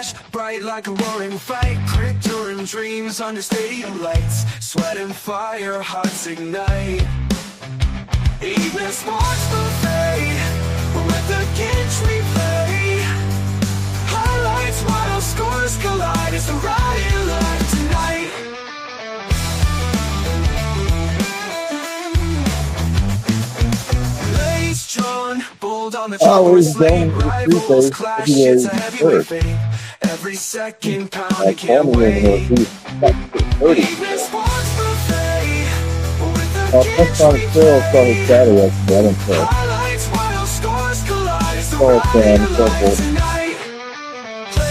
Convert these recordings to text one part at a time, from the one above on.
flash, bright like a roaring fight. Crypto dreams under stadium lights. Sweat and fire, hearts ignite. Evening sports buffet with the Ginch replay. Highlights while scores collide. It's the riot live tonight. Blades drawn, bold on the top slate. Rivals clash, it's a heavyweight fate. Every second pound can't wait. Evening sports buffet with the Ginch replay. Highlights while scores collide. It's the riot live tonight.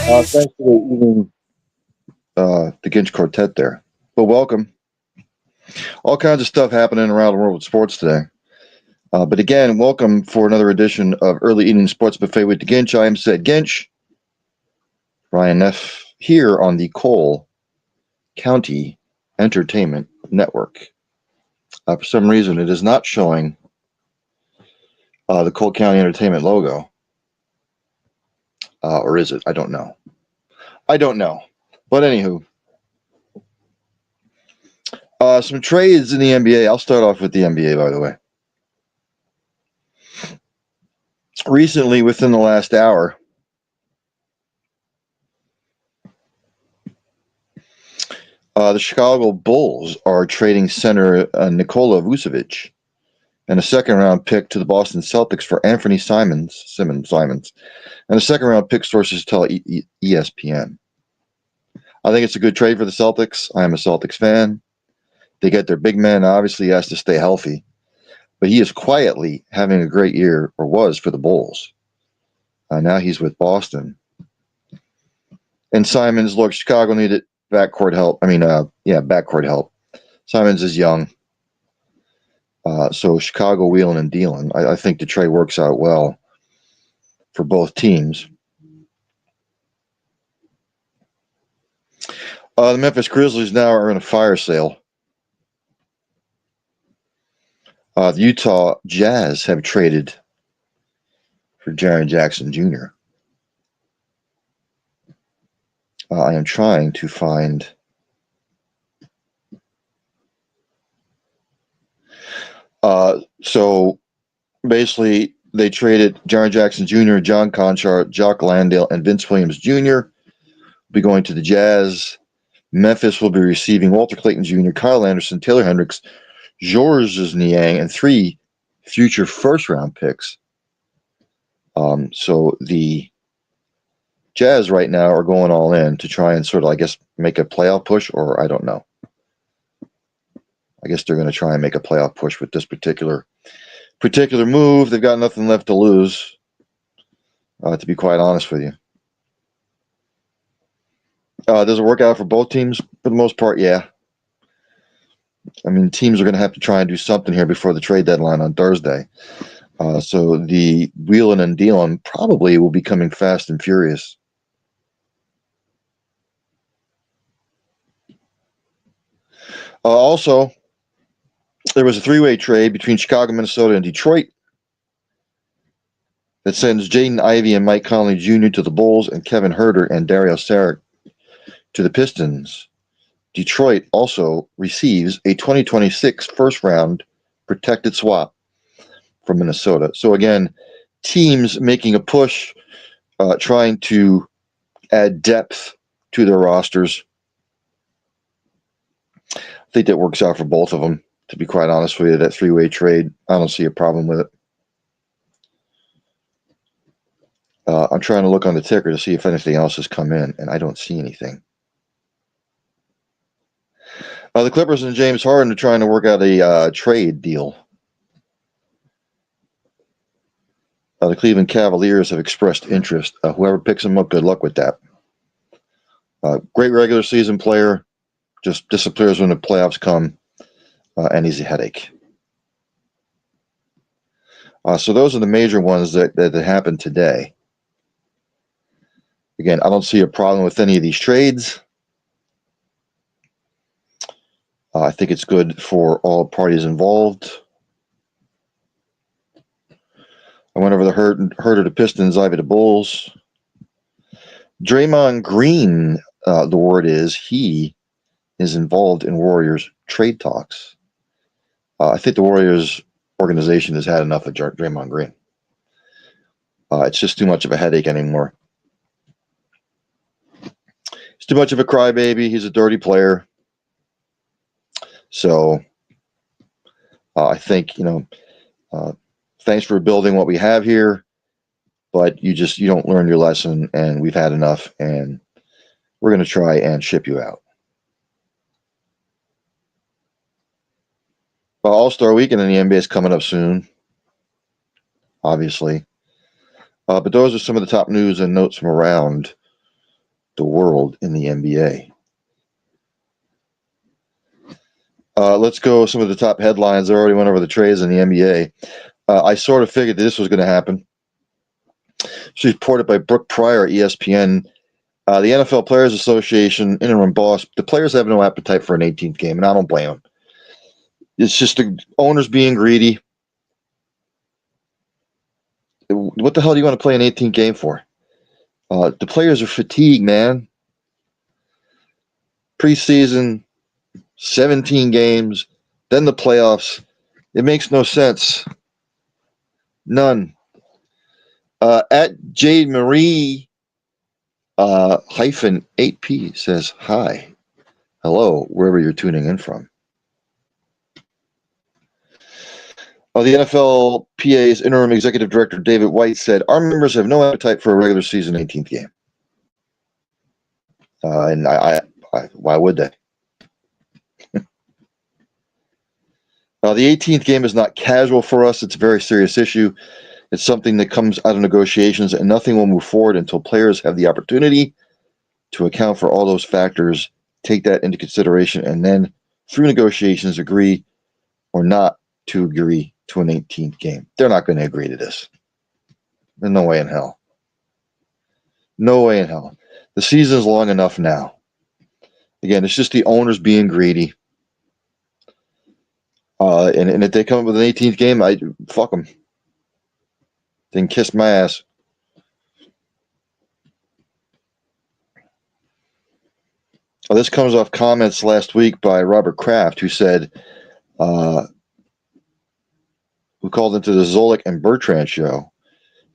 Thanks for the evening, the Ginch Quartet there. But welcome. All kinds of stuff happening around the world with sports today. But again, welcome for another edition of Early Evening Sports Buffet with the Ginch. I am said Ginch, Ryan Neff, here on the Cole County Entertainment Network. For some reason, it is not showing the Cole County Entertainment logo. Or is it? I don't know. But anywho, some trades in the NBA. I'll start off with the NBA, by the way. Recently, within the last hour, the Chicago Bulls are trading center Nikola Vucevic and a second-round pick to the Boston Celtics for Anthony Simons, and a second-round pick, sources tell ESPN. I think it's a good trade for the Celtics. I am a Celtics fan. They get their big man. Obviously, he has to stay healthy. But he is quietly having a great year, or was, for the Bulls. Now he's with Boston. And Simons, look, Chicago needed backcourt help. Backcourt help. Simons is young. So Chicago wheeling and dealing. I think the trade works out well for both teams. The Memphis Grizzlies now are in a fire sale. The Utah Jazz have traded for Jaren Jackson Jr. I am trying to find so basically they traded Jaren Jackson Jr., John Conchar, Jock Landale, and Vince Williams Jr. will be going to the Jazz. Memphis will be receiving Walter Clayton Jr., Kyle Anderson, Taylor Hendricks, Georges Niang, and 3 future first-round picks. So the Jazz right now are going all in to try and sort of, I guess, make a playoff push, or I don't know. I guess they're going to try and make a playoff push with this particular move. They've got nothing left to lose, to be quite honest with you. Does it work out for both teams? For the most part, yeah. I mean, teams are going to have to try and do something here before the trade deadline on Thursday. So the wheeling and dealing probably will be coming fast and furious. Also, there was a 3-way trade between Chicago, Minnesota, and Detroit that sends Jaden Ivey and Mike Conley Jr. to the Bulls and Kevin Huerter and Dario Saric to the Pistons. Detroit also receives a 2026 first-round protected swap from Minnesota. So again, teams making a push, trying to add depth to their rosters. I think that works out for both of them, to be quite honest with you. That 3-way trade, I don't see a problem with it. I'm trying to look on the ticker to see if anything else has come in, and I don't see anything. The Clippers and James Harden are trying to work out a trade deal. The Cleveland Cavaliers have expressed interest. Whoever picks him up, good luck with that. Great regular season player, just disappears when the playoffs come, and he's a headache. So those are the major ones that happened today. Again, I don't see a problem with any of these trades. I think it's good for all parties involved. I went over the Huerter to Pistons, Ivy to Bulls. Draymond Green, the word is he is involved in Warriors trade talks. I think the Warriors organization has had enough of Draymond Green. It's just too much of a headache anymore. He's too much of a crybaby. He's a dirty player. So I think, thanks for building what we have here, but you don't learn your lesson, and we've had enough, and we're going to try and ship you out. Well, All-Star Weekend in the NBA is coming up soon, obviously. But those are some of the top news and notes from around the world in the NBA. Let's go some of the top headlines. I already went over the trades in the NBA. I sort of figured that this was going to happen. She's reported by Brooke Pryor at ESPN. The NFL Players Association interim boss, the players have no appetite for an 18th game, and I don't blame them. It's just the owners being greedy. What the hell do you want to play an 18th game for? The players are fatigued, man. Preseason, 17 games, then the playoffs. It makes no sense. None. At Jade Marie hyphen 8P says hi. Hello, wherever you're tuning in from. The NFLPA's interim executive director, David White, said, our members have no appetite for a regular season 18th game. And I why would they? The 18th game is not casual for us. It's a very serious issue. It's something that comes out of negotiations, and nothing will move forward until players have the opportunity to account for all those factors, take that into consideration, and then through negotiations agree or not to agree to an 18th game. They're not going to agree to this. There's no way in hell. No way in hell. The season's long enough now. Again, it's just the owners being greedy. And if they come up with an 18th game, fuck them. Then kiss my ass. This comes off comments last week by Robert Kraft, who said, who called into the Zolik and Bertrand show.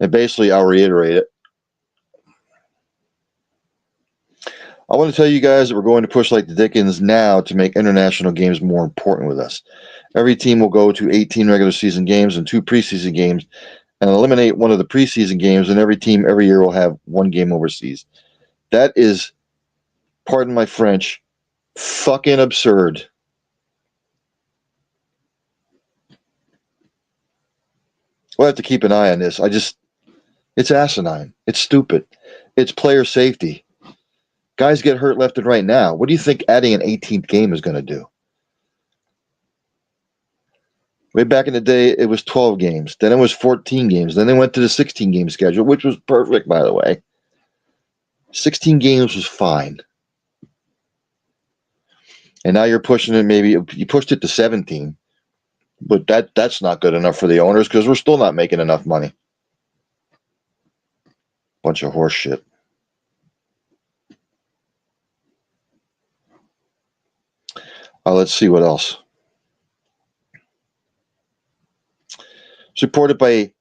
And basically, I'll reiterate it. I want to tell you guys that we're going to push like the Dickens now to make international games more important with us. Every team will go to 18 regular season games and 2 preseason games and eliminate one of the preseason games, and every team every year will have 1 game overseas. That is, pardon my French, fucking absurd. We'll have to keep an eye on this. It's asinine. It's stupid. It's player safety. Guys get hurt left and right now. What do you think adding an 18th game is going to do? Way back in the day, it was 12 games. Then it was 14 games. Then they went to the 16-game schedule, which was perfect, by the way. 16 games was fine. And now you're pushing it, maybe you pushed it to 17. But that's not good enough for the owners because we're still not making enough money. Bunch of horse shit. Let's see what else. It's reported by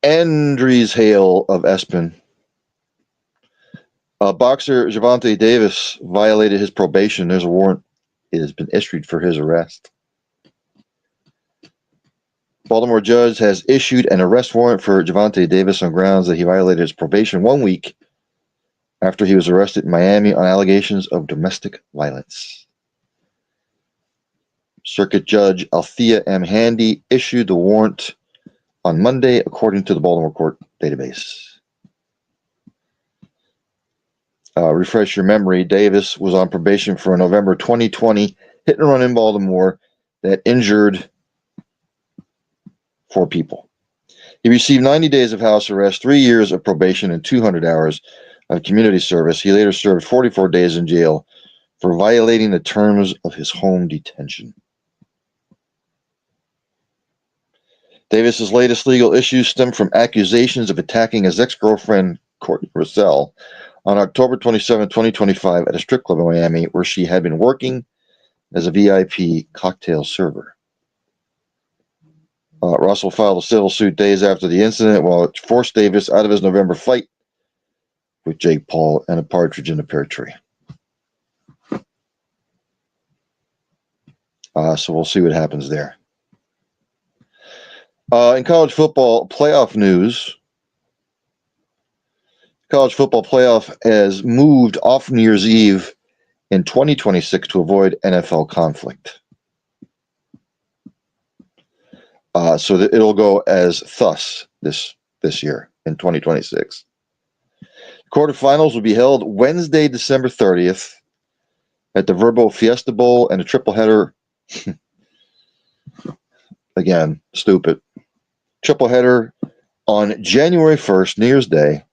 Andries Hale of Espen. Boxer Gervonta Davis violated his probation. There's a warrant. It has been issued for his arrest. Baltimore judge has issued an arrest warrant for Gervonta Davis on grounds that he violated his probation 1 week after he was arrested in Miami on allegations of domestic violence. Circuit Judge Althea M. Handy issued the warrant on Monday, according to the Baltimore court database. Refresh your memory, Davis was on probation for a November 2020 hit and run in Baltimore that injured 4 people. He received 90 days of house arrest, 3 years of probation, and 200 hours of community service. He later served 44 days in jail for violating the terms of his home detention. Davis's latest legal issues stem from accusations of attacking his ex-girlfriend, Courtney Russell, on October 27, 2025, at a strip club in Miami where she had been working as a VIP cocktail server. Russell filed a civil suit days after the incident, while it forced Davis out of his November fight with Jake Paul and a partridge in a pear tree. So we'll see what happens there. In college football playoff news, college football playoff has moved off New Year's Eve in 2026 to avoid NFL conflict. So that it'll go as thus this year in 2026. Quarterfinals will be held Wednesday, December 30th at the Verbo Fiesta Bowl, and a triple header. Again, stupid. Triple header on January 1st, New Year's Day,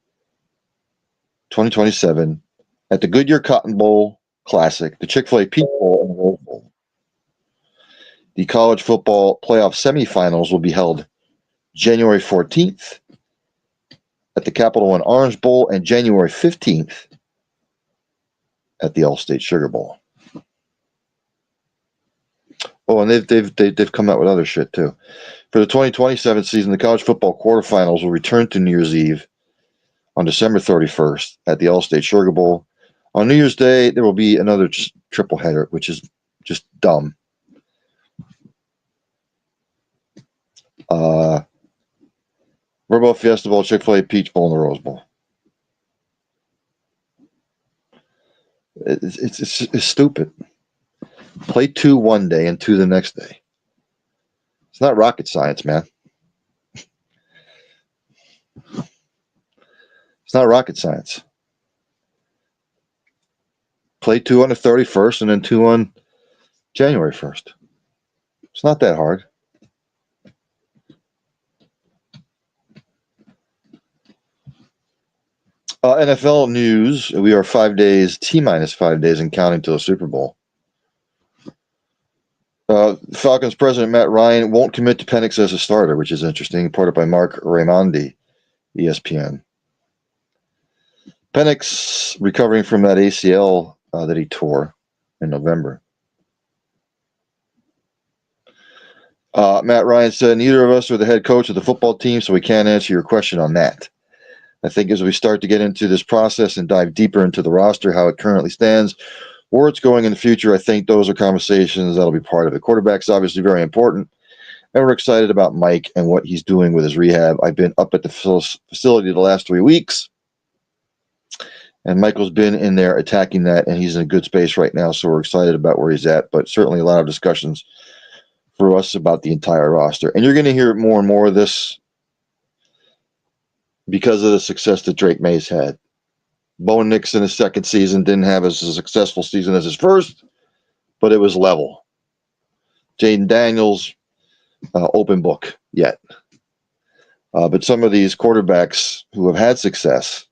2027, at the Goodyear Cotton Bowl Classic, the Chick-fil-A Peach Bowl, and the Rose Bowl. The college football playoff semifinals will be held January 14th at the Capital One Orange Bowl and January 15th at the Allstate Sugar Bowl. Oh, and they've come out with other shit too. For the 2027 season, the college football quarterfinals will return to New Year's Eve on December 31st at the Allstate Sugar Bowl. On New Year's Day, there will be another triple header, which is just dumb. Verbo Fiesta Bowl, Chick-fil-A Peach Bowl, and the Rose Bowl. It's stupid. Play 2 one day and 2 the next day. It's not rocket science, man. It's not rocket science. Play 2 on the 31st and then 2 on January 1st. It's not that hard. NFL news. We are 5 days, T-minus 5 days, and counting to the Super Bowl. Falcons president Matt Ryan won't commit to Penix as a starter, which is interesting. Reported by Mark Raimondi, ESPN. Penix recovering from that ACL that he tore in November. Matt Ryan said, neither of us are the head coach of the football team, so we can't answer your question on that. I think as we start to get into this process and dive deeper into the roster, how it currently stands, where it's going in the future, I think those are conversations that'll be part of it. Quarterback's obviously very important, and we're excited about Mike and what he's doing with his rehab. I've been up at the facility the last 3 weeks, and Michael's been in there attacking that, and he's in a good space right now, so we're excited about where he's at, but certainly a lot of discussions for us about the entire roster. And you're going to hear more and more of this because of the success that Drake Mays had. Bo Nix in his second season didn't have as a successful season as his first, but it was level. Jaden Daniels, open book yet. But some of these quarterbacks who have had success,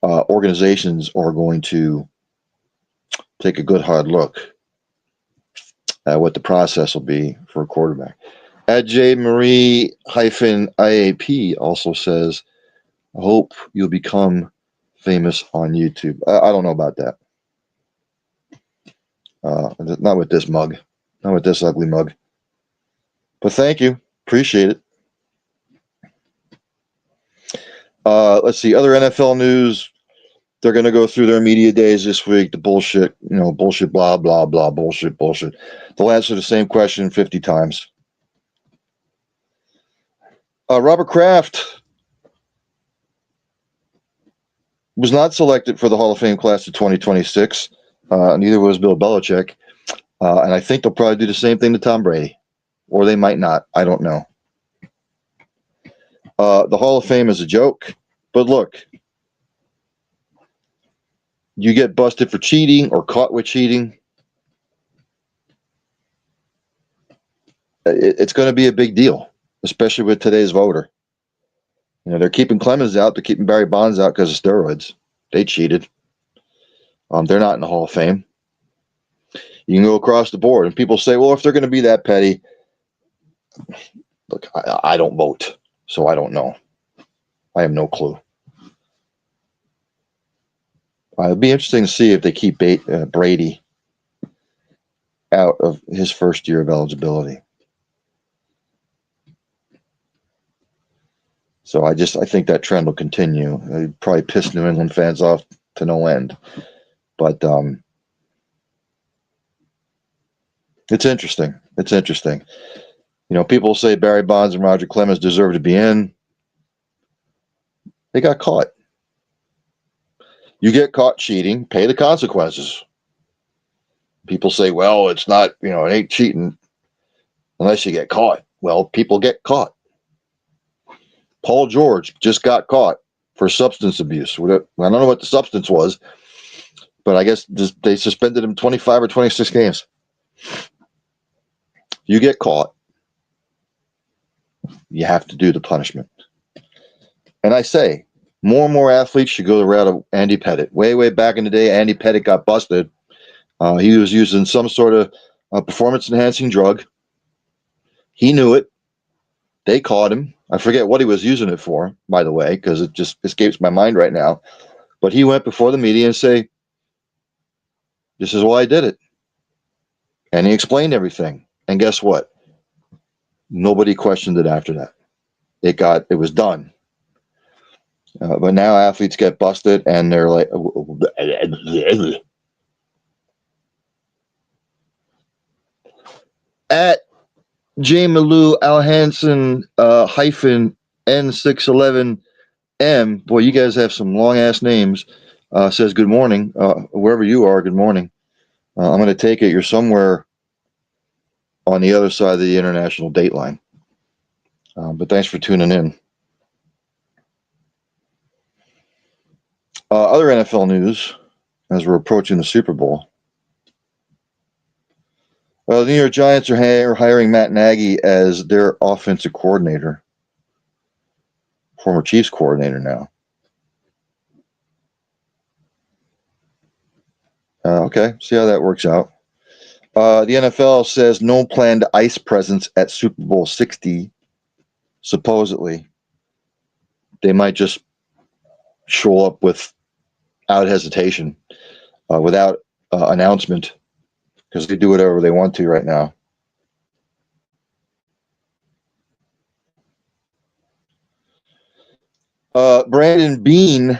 organizations are going to take a good hard look at what the process will be for a quarterback. At J Marie IAP also says, I hope you'll become famous on YouTube. I don't know about that. Not with this mug. Not with this ugly mug. But thank you. Appreciate it. Let's see. Other NFL news. They're going to go through their media days this week. The bullshit, bullshit, blah, blah, blah, bullshit, bullshit. They'll answer the same question 50 times. Robert Kraft was not selected for the Hall of Fame class of 2026. Neither was Bill Belichick. And I think they'll probably do the same thing to Tom Brady. Or they might not. I don't know. The Hall of Fame is a joke. But look, you get busted for cheating or caught with cheating, it's going to be a big deal, especially with today's voter. They're keeping Clemens out. They're keeping Barry Bonds out because of steroids. They cheated. They're not in the Hall of Fame. You can go across the board, and people say, well, if they're going to be that petty, look, I don't vote, so I don't know. I have no clue. It'd be interesting to see if they keep Brady out of his first year of eligibility. So I think that trend will continue. It'd probably piss New England fans off to no end. But it's interesting. It's interesting. People say Barry Bonds and Roger Clemens deserve to be in. They got caught. You get caught cheating, pay the consequences. People say, well, it's not, it ain't cheating unless you get caught. Well, people get caught. Paul George just got caught for substance abuse. I don't know what the substance was, but I guess they suspended him 25 or 26 games. You get caught, you have to do the punishment. And I say, more and more athletes should go the route of Andy Pettitte. Way, way back in the day, Andy Pettitte got busted. He was using some sort of performance-enhancing drug. He knew it. They caught him. I forget what he was using it for, by the way, because it just escapes my mind right now. But he went before the media and say, this is why I did it. And he explained everything. And guess what? Nobody questioned it after that. It was done. But now athletes get busted and they're like, at J. Malou Al Hansen hyphen N611M. Boy, you guys have some long ass names. Says good morning. Wherever you are, good morning. I'm going to take it you're somewhere on the other side of the international date line. But thanks for tuning in. Other NFL news as we're approaching the Super Bowl. The New York Giants are hiring Matt Nagy as their offensive coordinator, former Chiefs coordinator now. Okay, see how that works out. The NFL says no planned ICE presence at Super Bowl 60. Supposedly, they might just show up without hesitation, without announcement, because they do whatever they want to right now. Brandon Beane,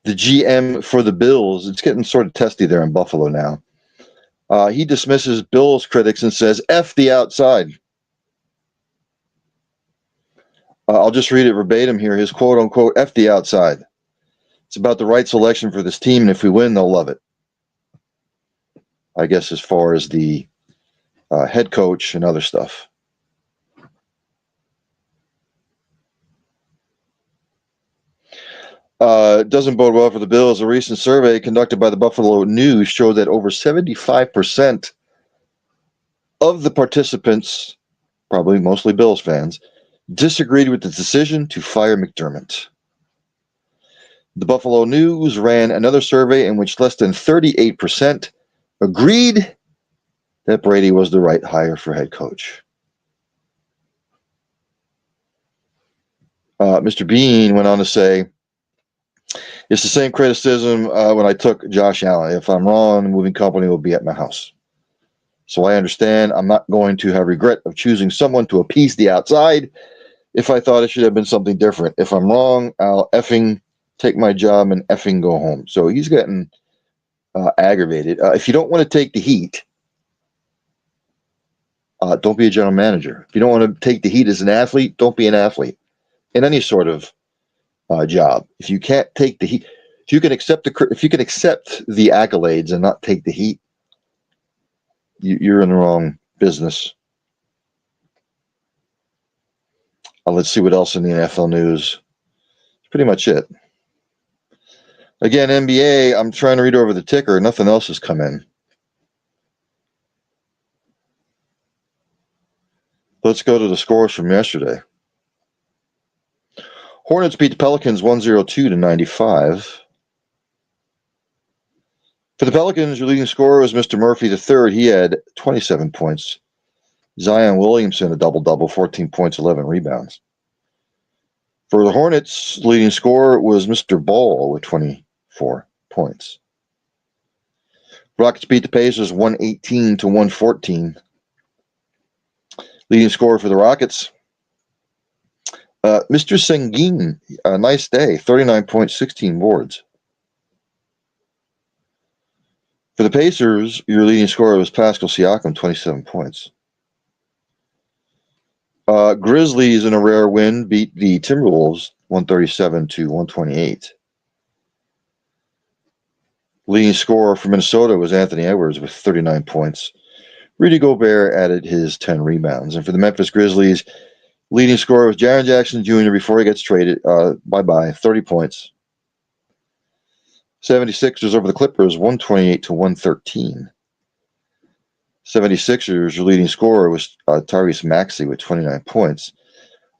the GM for the Bills, it's getting sort of testy there in Buffalo now. He dismisses Bills critics and says, F the outside. I'll just read it verbatim here. His quote unquote, F the outside. It's about the right selection for this team, and if we win, they'll love it. I guess as far as the head coach and other stuff. It doesn't bode well for the Bills. A recent survey conducted by the Buffalo News showed that over 75% of the participants, probably mostly Bills fans, disagreed with the decision to fire McDermott. The Buffalo News ran another survey in which less than 38% agreed that Brady was the right hire for head coach. Mr. Bean went on to say, it's the same criticism when I took Josh Allen. If I'm wrong, the moving company will be at my house. So I understand I'm not going to have regret of choosing someone to appease the outside if I thought it should have been something different. If I'm wrong, I'll effing take my job and effing go home. So he's getting aggravated. If you don't want to take the heat, don't be a general manager. If you don't want to take the heat as an athlete, don't be an athlete in any sort of job. If you can't take the heat, if you can accept the accolades and not take the heat, you're in the wrong business. Let's see what else in the NFL news. That's pretty much it. Again, NBA, I'm trying to read over the ticker. Nothing else has come in. Let's go to the scores from yesterday. Hornets beat the Pelicans 102-95. For the Pelicans, your leading scorer was Mr. Murphy III. He had 27 points. Zion Williamson, a double-double, 14 points, 11 rebounds. For the Hornets, leading scorer was Mr. Ball with 20 4 points. Rockets beat the Pacers 118-114. Leading scorer for the Rockets, Mr. Sengun, a nice day, 39 points, 16 boards. For the Pacers, your leading scorer was Pascal Siakam, 27 points. Grizzlies, in a rare win, beat the Timberwolves 137-128. Leading scorer for Minnesota was Anthony Edwards with 39 points. Rudy Gobert added his 10 rebounds. And for the Memphis Grizzlies, leading scorer was Jaren Jackson Jr. before he gets traded. 30 points. 76ers over the Clippers, 128-113. 76ers, your leading scorer was Tyrese Maxey with 29 points.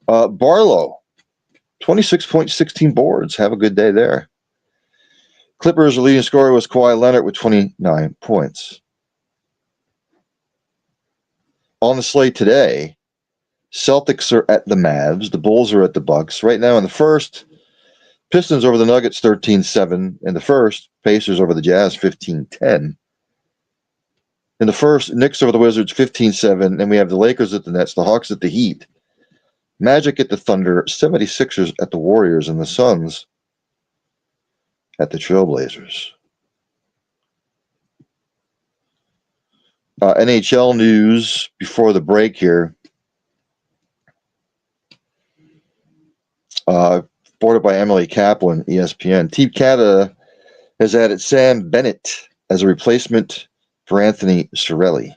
Barlow, 26 points, 16 boards. Have a good day there. Clippers, the leading scorer was Kawhi Leonard with 29 points. On the slate today, Celtics are at the Mavs. The Bulls are at the Bucks. Right now in the first, Pistons over the Nuggets 13-7. In the first, Pacers over the Jazz 15-10. In the first, Knicks over the Wizards 15-7. And we have the Lakers at the Nets, the Hawks at the Heat, Magic at the Thunder, 76ers at the Warriors, and the Suns at the Trailblazers. NHL news before the break here. Reported by Emily Kaplan, ESPN. Team Canada has added Sam Bennett as a replacement for Anthony Cirelli.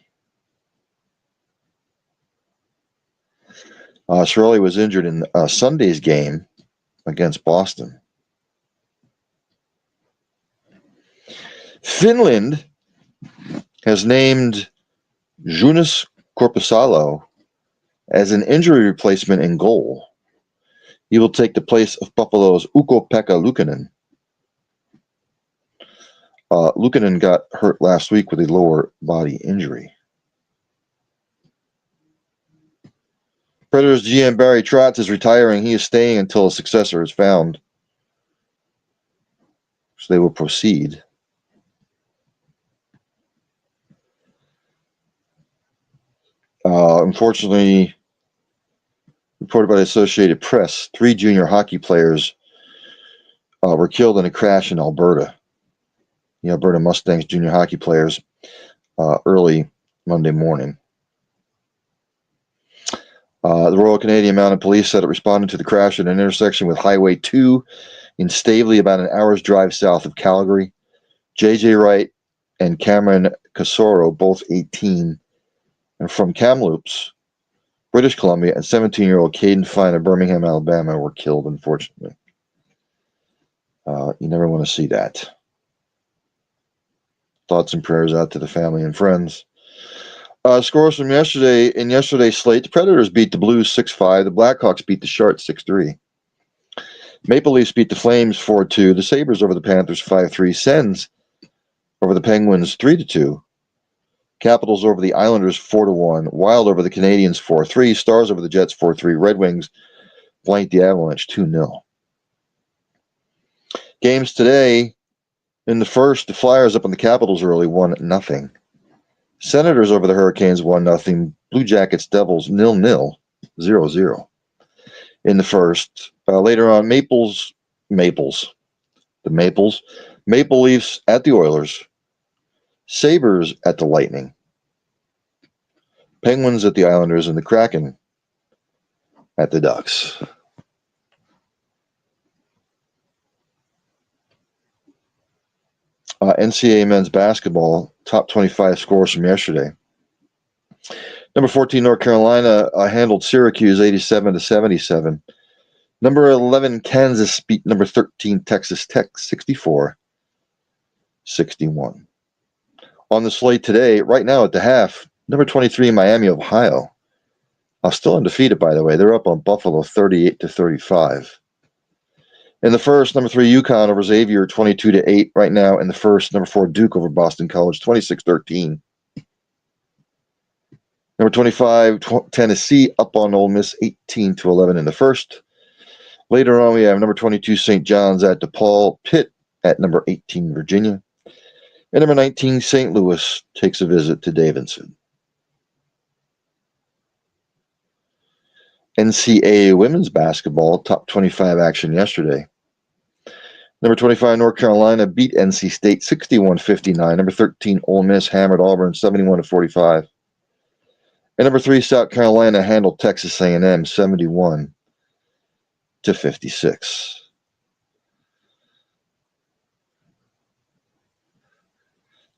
Cirelli was injured in Sunday's game against Boston. Finland has named Joonas Korpisalo as an injury replacement in goal. He will take the place of Buffalo's Ukko-Pekka Luukkonen. Luukkonen got hurt last week with a lower body injury. Predators GM Barry Trotz is retiring. He is staying until a successor is found. So they will proceed. Unfortunately, reported by the Associated Press, 3 junior hockey players were killed in a crash in Alberta. The Alberta Mustangs junior hockey players early Monday morning. The Royal Canadian Mounted Police said it responded to the crash at an intersection with Highway 2 in Stavely, about an hour's drive south of Calgary. J.J. Wright and Cameron Casoro, both 18, and from Kamloops, British Columbia, and 17-year-old Caden Fine of Birmingham, Alabama, were killed, unfortunately. You never want to see that. Thoughts and prayers out to the family and friends. Scores from yesterday. In yesterday's slate, the Predators beat the Blues 6-5. The Blackhawks beat the Sharks 6-3. Maple Leafs beat the Flames 4-2. The Sabres over the Panthers 5-3. Sens over the Penguins 3-2. Capitals over the Islanders 4-1. Wild over the Canadiens 4-3. Stars over the Jets 4-3. Red Wings blanked the Avalanche 2-0. Games today. In the first, the Flyers up on the Capitals early 1-0. Senators over the Hurricanes 1-0. Blue Jackets Devils 0-0. 0-0. In the first. Later on, Maple Leafs at the Oilers. Sabres at the Lightning. Penguins at the Islanders, and the Kraken at the Ducks. NCAA men's basketball, top 25 scores from yesterday. Number 14, North Carolina handled Syracuse 87-77. Number 11, Kansas beat number 13, Texas Tech 64-61. On the slate today, right now at the half, number 23, Miami, Ohio. Still undefeated, by the way. They're up on Buffalo 38-35. In the first, number 3, UConn over Xavier 22-8. Right now in the first, number 4, Duke over Boston College 26-13. Number 25, Tennessee up on Ole Miss 18-11 in the first. Later on, we have number 22, St. John's at DePaul. Pitt at number 18, Virginia. And number 19, St. Louis takes a visit to Davidson. NCAA women's basketball, top 25 action yesterday. Number 25, North Carolina beat NC State 61-59. Number 13, Ole Miss hammered Auburn 71-45. And number 3, South Carolina handled Texas A&M 71-56.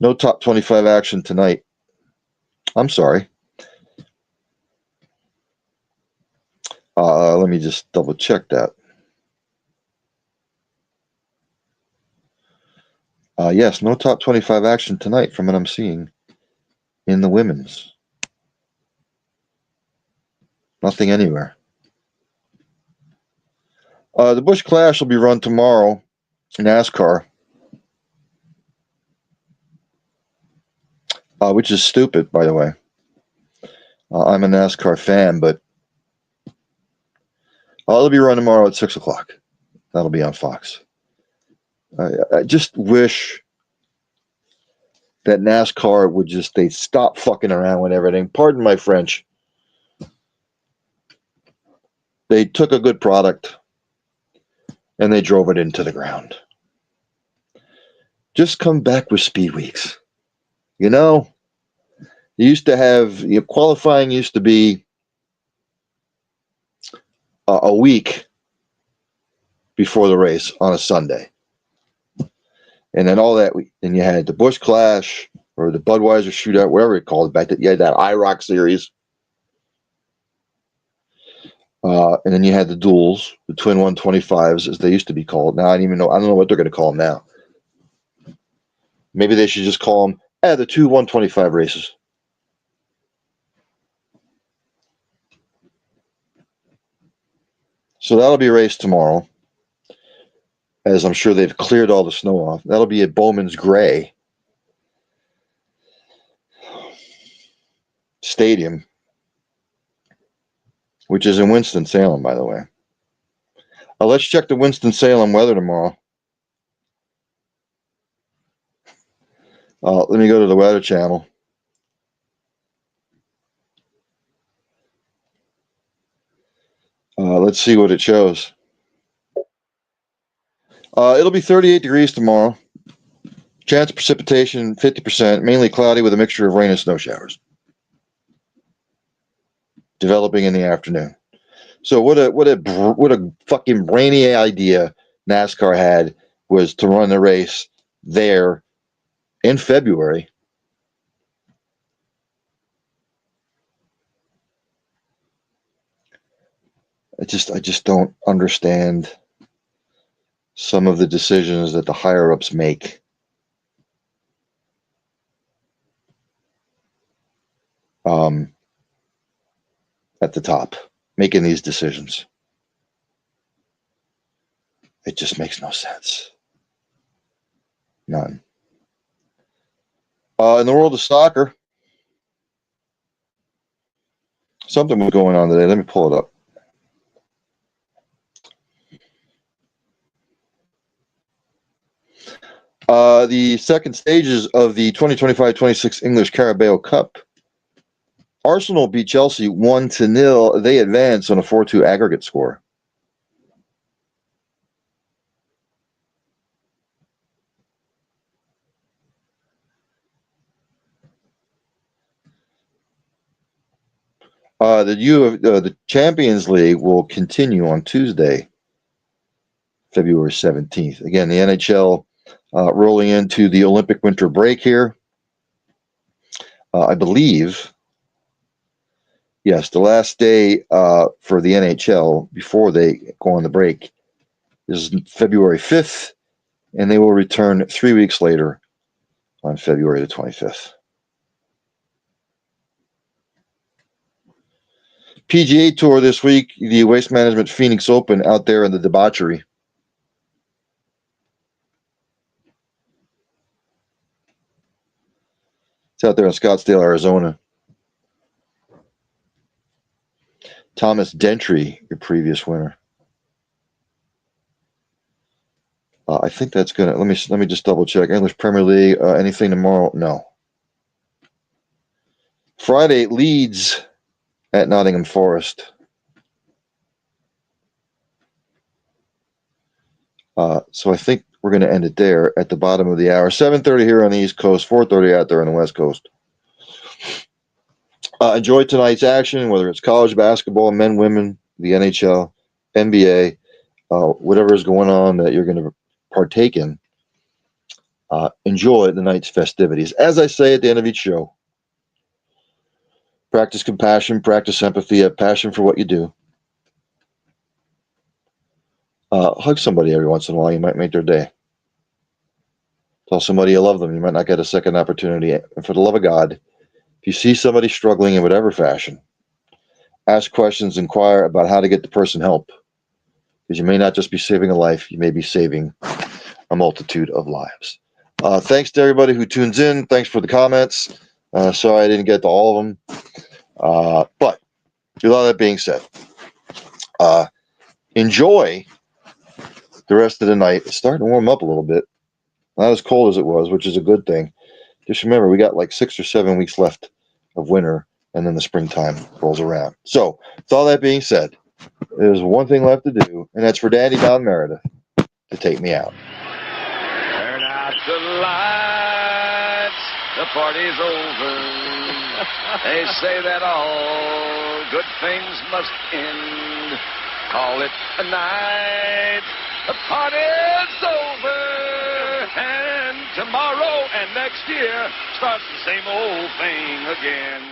No top 25 action tonight. I'm sorry. Let me just double check that. Yes, no top 25 action tonight from what I'm seeing in the women's. Nothing anywhere. The Busch Clash will be run tomorrow in NASCAR, which is stupid, by the way. I'm a NASCAR fan, but it'll be run tomorrow at 6 o'clock. That'll be on Fox. I just wish that NASCAR would they'd stop fucking around with everything. Pardon my French. They took a good product and they drove it into the ground. Just come back with Speed Weeks. You know, you used to have, qualifying used to be a week before the race on a Sunday. And then all that week, then you had the Busch Clash or the Budweiser Shootout, whatever it called back then. You had that IROC series. And then you had the duels, the twin 125s, as they used to be called. Now I don't know what they're going to call them now. Maybe they should just call them the two 125 races. So that'll be raced tomorrow, as I'm sure they've cleared all the snow off. That'll be at Bowman's Gray Stadium, which is in Winston-Salem, by the way. Let's check the Winston-Salem weather tomorrow. Let me go to the Weather Channel. Let's see what it shows. It'll be 38 degrees tomorrow. Chance of precipitation 50%, mainly cloudy with a mixture of rain and snow showers. Developing in the afternoon. So what a fucking brainy idea NASCAR had was to run the race there in February. I just don't understand some of the decisions that the higher ups make. At the top, making these decisions. It just makes no sense. None. In the world of soccer, something was going on today. Let me pull it up. The second stages of the 2025-26 English Carabao Cup. Arsenal beat Chelsea 1-0. They advance on a 4-2 aggregate score. The Champions League will continue on Tuesday, February 17th. Again, the NHL rolling into the Olympic winter break here. I believe, yes, the last day for the NHL before they go on the break is February 5th, and they will return 3 weeks later on February the 25th. PGA Tour this week, the Waste Management Phoenix Open out there in the debauchery. It's out there in Scottsdale, Arizona. Thomas Gentry, your previous winner. I think that's gonna. Let me just double check. English Premier League. Anything tomorrow? No. Friday, Leeds at Nottingham Forest. So I think we're going to end it there at the bottom of the hour. 7:30 here on the East Coast, 4:30 out there on the West Coast. Enjoy tonight's action, whether it's college basketball, men, women, the NHL, NBA, whatever is going on that you're going to partake in. Enjoy the night's festivities. As I say at the end of each show, practice compassion, practice empathy, have passion for what you do. Hug somebody every once in a while. You might make their day. Tell somebody you love them. You might not get a second opportunity. And for the love of God, if you see somebody struggling in whatever fashion, ask questions, inquire about how to get the person help. Because you may not just be saving a life, you may be saving a multitude of lives. Thanks to everybody who tunes in. Thanks for the comments. Sorry I didn't get to all of them. But with all that being said, enjoy the rest of the night. It's starting to warm up a little bit. Not as cold as it was, which is a good thing. Just remember, we got like 6 or 7 weeks left of winter, and then the springtime rolls around. So, with all that being said, there's one thing left to do, and that's for Dandy Don Meredith to take me out. Turn out the lights, the party's over. They say that all good things must end. Call it a night, the party's over. And tomorrow and next year starts the same old thing again.